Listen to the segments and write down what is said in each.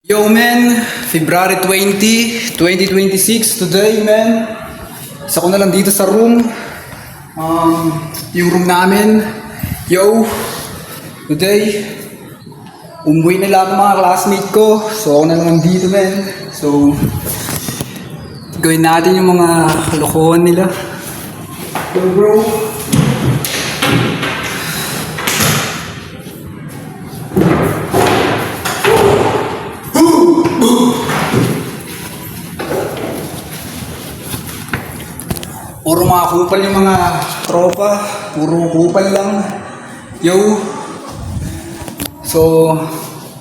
Yo man, February 20, 2026 today man. Isa ko na lang dito sa room. Yung room namin. Yo, today umuwi na lahat ng mga classmate ko. So ako na lang dito man. So gawin natin yung mga kalokohan nila. Yo bro. Puro mga kupal yung mga tropa. Puro kupal lang. Yo. So,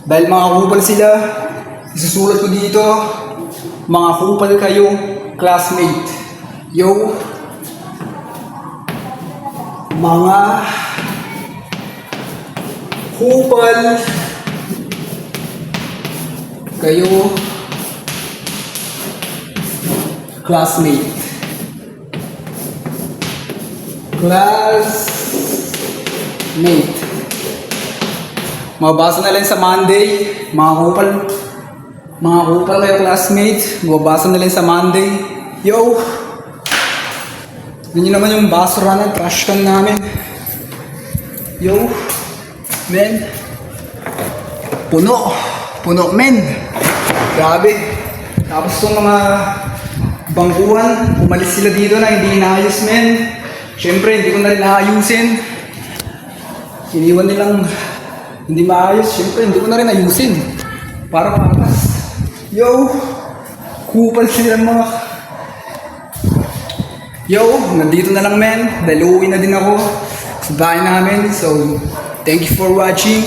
dahil mga kupal sila, isusulat ko dito, mga kupal kayo, classmate. Yo. Mga kupal kayo, classmate. Classmate. Mabasa na lang sa Monday. Mga kupal kayo classmate. Mabasa na lang sa Monday. Yo! Yun naman yung basura na trash can namin. Yo! Men. Puno. Puno men. Grabe. Tapos itong mga bangkuhan, umalis sila dito na hindi inaayos men. Siyempre, hindi ko na rin naayusin. Iniwan nilang hindi maayos. Siyempre, hindi ko na rin ayusin. Para matas. Yo! Kupal sila mga... Yo! Nandito na lang men. Dahil uwi na din ako sa bahay namin. So, thank you for watching.